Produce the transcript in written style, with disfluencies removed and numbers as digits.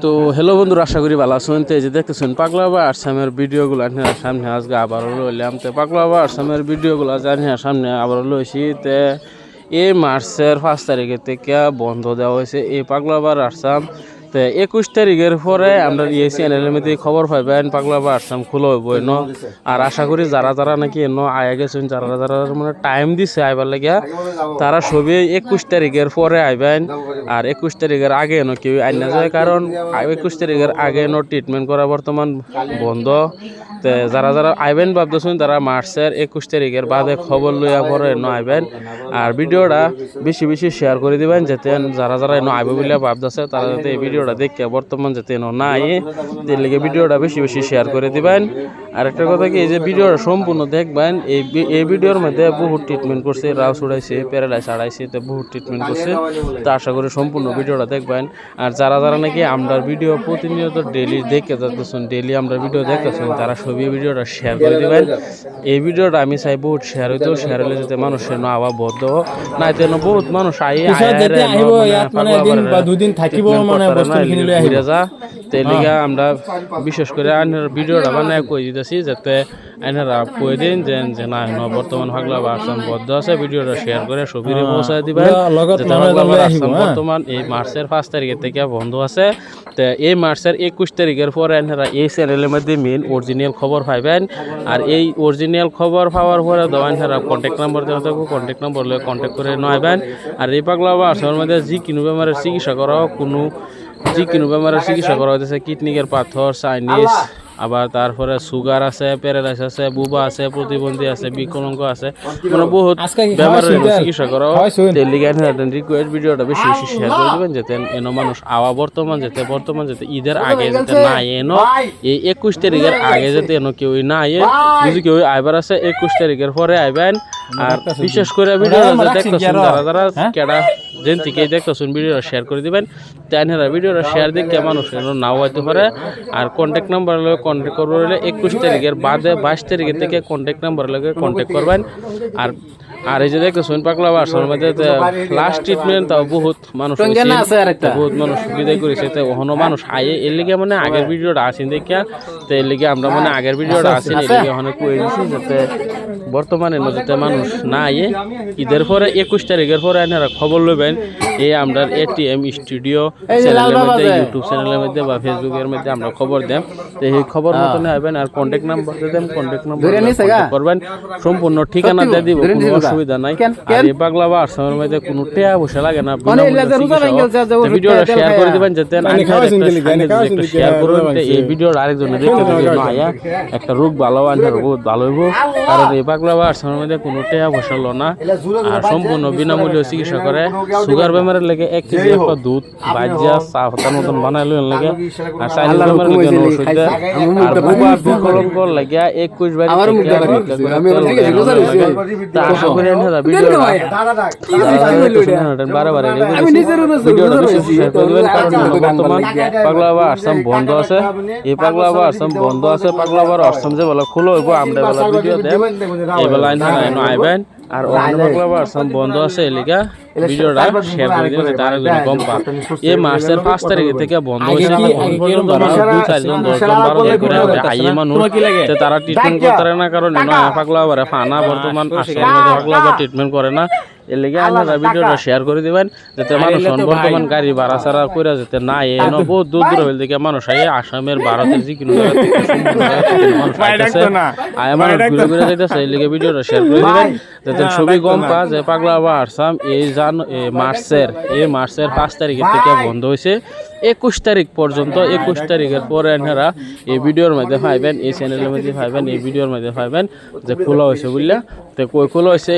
তো হ্যালো বন্ধুরা, আশা করি ভালো আছেন। তো এই যে দেখতেছেন পাগলা বাবা আসামের ভিডিওগুলো সামনে আজকে আবারও লইলাম। তো পাগলা বাবা আসামের ভিডিওগুলো জানি সামনে আবারও লইছি। তো এই মার্চের 5 তারিখে থেকে বন্ধ দেওয়া হয়েছে এই পাগলা বাবার আসাম। তো 21 তারিখের পরে আমরা এই চ্যানেলের মধ্যে খবর পাইবেন পাগলা বাবা আসাম খোলা হইব এনো। আর আশা করি যারা যারা নাকি এনো আয়া গেছেন, যারা যারা মানে টাইম দিছে আইবার লাগিয়া, তারা সবই 21 তারিখের পরে আইবেন। আর 21 তারিখের আগে এনো কেউ আইন না যায়, কারণ 21 তারিখের আগে এনো ট্রিটমেন্ট করা বর্তমান বন্ধ। তো যারা যারা আইবেন ভাবতেছেন তারা মার্চের 21 তারিখের বাদে খবর লইয়া পরে এনো আইবেন। আর ভিডিওটা বেশি বেশি শেয়ার করে দিবেন, যাতে যারা যারা এনো আইবে বলে ভাবতেছে তারা যাতে এই ভিডিওটা দেখে বর্তমান যাতে এনো না আইয়ে, এর লেগে ভিডিওটা বেশি বেশি শেয়ার করে দিবেন। আর একটা কথা কি, এই যে ভিডিওটা সম্পূর্ণ দেখবেন, এই ভিডিওর মধ্যে বহুত ট্রিটমেন্ট করছে, রাও ছড়াইছে, প্যারালাইস আড়াইছে, তো বহুত ট্রিটমেন্ট করছে। তো আশা করি সম্পূর্ণ ভিডিওটা দেখবেন। আর যারা যারা নাকি আমরা ভিডিও প্রতিনিয়ত ডেইলি দেখে যাচ্ছেন, ডেইলি আমরা ভিডিও দেখতেছেন, তারা সবই ভিডিওটা শেয়ার করে দিবেন। এই ভিডিওটা আমি চাই বহুত শেয়ার হইতেও, শেয়ার হলে যাতে মানুষের না আবার বদ্ধ না, তেন বহুত মানুষ তেলিগা আমরা বিশেষ করে ভিডিওটা বানায় কই দিতেছি, যাতে আইনারা কই দিন যে না বর্তমান পাগলা বাবা আসাম বদ্ধ আছে। ভিডিওটা শেয়ার করে সবিরে পৌঁছায় দিবেন, যাতে পাগলা বাবা আসাম বর্তমান এই মার্চের 5 তারিখের থেকে বন্ধ আছে। তো এই মার্চের 21 তারিখের পরে আইনারা এই চ্যানেলের মধ্যে মেন অরিজিনাল খবর পাইবেন। আর এই অরিজিনাল খবর পাওয়ার পরে আইনারা কন্ট্যাক্ট নাম্বার দেওয়া থাকবো, কন্ট্যাক্ট নাম্বার লয়ে কন্ট্যাক্ট করে নয়বেন। আর এই পাগলা বাবা আসামের মধ্যে যে কোনো বেমারের চিকিৎসা করা বেমারের চিকিৎসা করা হইতেছে, কিডনিকের পাথর, চাইনিজ, আবার তারপরে সুগার আছে, প্যারালাইস আছে, বুবা আছে, প্রতিবন্ধী আছে, বিকলাঙ্গ আছে, মানে বহুত বেমারের চিকিৎসা করা হয়। রিকোয়েস্ট ভিডিওটা বেশি বেশি শেয়ার করে দিবেন, যাতে এনো মানুষ আওয়া বর্তমান যাতে ঈদের আগে যাতে না এনো, এই 21 তারিখের আগে যাতে এনো কেউ না আয়ে। যদি কেউ আইবার আছে 21 তারিখের পরে আইবেন। আর বিশেষ করে ভিডিও দেখতেছেন যারা যারা কেডা যেন থেকে দেখতেছেন, ভিডিওটা শেয়ার করে দিবেন। তাইনারা ভিডিওটা শেয়ার দেখে মানুষ নাও হইতে পারে। আর কন্ট্যাক্ট নাম্বার লগে কন্ট্যাক্ট করবো হলে 21 তারিখের বাদে 22 তারিখের থেকে কন্ট্যাক্ট নাম্বার লগে কন্ট্যাক্ট করবেন। আর এই যে দেখতেছেন পাগলা বাবা আসামের মধ্যে লাস্ট ট্রিটমেন্ট তাও বহুত মানুষ সুবিধা করেছে। তো ওখানে মানুষ আয়ে এর লিগে মানে আগের ভিডিওটা আসেন দেখিয়া, তো এর লিগে আমরা মানে আগের ভিডিওটা আসেন এর লিগে ওখানে কয়ে দিচ্ছি, যাতে বর্তমানে যাতে মানুষ না আয়ে। ঈদের পরে 21 তারিখের পরে আপনারা খবর লইবেন এই আমরা এটিএম স্টুডিও চ্যানেলের মধ্যে, ইউটিউব চ্যানেলের মধ্যে বা ফেসবুকের মধ্যে আমরা খবর দেন। তো এই খবর মতন আইবেন। আর কন্ট্যাক্ট নাম্বার দেন, কন্ট্যাক্ট নাম্বার করবেন, সম্পূর্ণ ঠিকানা দিয়ে দিব, কোনো অসুবিধা নাই। আর এই পাগলা বাবা আসামের মধ্যে কোনো টাকা পয়সা লাগে না, ভিডিওটা শেয়ার করে দিবেন, যাতে শেয়ার করবেন। এই ভিডিওটা আরেকজনে দেখতে আয়া একটা রোগ ভালো আনতে বহুত ভালো হইব। কারণ এই পাগলা বাবা আসামের মধ্যে কোনো টাকা পয়সা লো না, আর সম্পূর্ণ বিনামূল্যে চিকিৎসা করে। সুগার বেমারের লেগে 1 কেজি দুধ বাজ্যা চা পাতার মতন বানাই লইন লাগে। আর চাইনিজ বেমারের লেগে ওষুধ দেয়। আর বুবা বিকলঙ্কর লাগিয়া 21 বাড়ি আশা করি বারে বর্তমান পাগলা বাবা আসাম বন্ধ আছে। এই পাগলা বাবা আসাম বন্ধ আছে, পাগলা বাবার আসাম যে বলা খোলা হইব আমরা বেলা ভিডিও দেব, এই বেলা আইবেন। আর অন্য পাগলা বাবা আসাম বন্ধ আছে এলিকা ভিডিওটা শেয়ার করে দিবেন, যাতে আরেকজন গম পান। এই মার্চের 5 তারিখ থেকে বন্ধ হয়েছে, পর্যন্ত মানুষ 2, 4 জন 10 জন 12 জন করে আইয়ে মানুষ, তারা ট্রিটমেন্ট করতে পারে না। কারণ পাগলা বাবা ফানা বর্তমান আসামের মধ্যে পাগলা বাবা ট্রিটমেন্ট করে না। এর লেগে আপনারা ভিডিওটা শেয়ার করে দিবেন, যাতে মানুষ বর্তমান গাড়ি ভাড়া ছাড়া করে যাতে না এনো বহুত দূর দূর হইল থেকে মানুষ আইয়ে আসামের ভারতের যে কোনো জায়গা থেকে মানুষ আইতেছে, আয় মানুষ ঘুরে ঘুরে যাইতেছে। এর লেগে ভিডিওটা শেয়ার করে দিবেন, যাতে সবই গম পা যে পাগলা বাবা আসাম এই মার্চের 5 তারিখের থেকে বন্ধ হয়েছে 21 তারিখ পর্যন্ত। 21 তারিখের পরে আপনারা এই ভিডিওর মধ্যে পাইবেন, এই চ্যানেলের মধ্যে পাইবেন, এই ভিডিওর মধ্যে পাইবেন যে খোলা হয়েছে বুঝলা। তো কই খোলা হয়েছে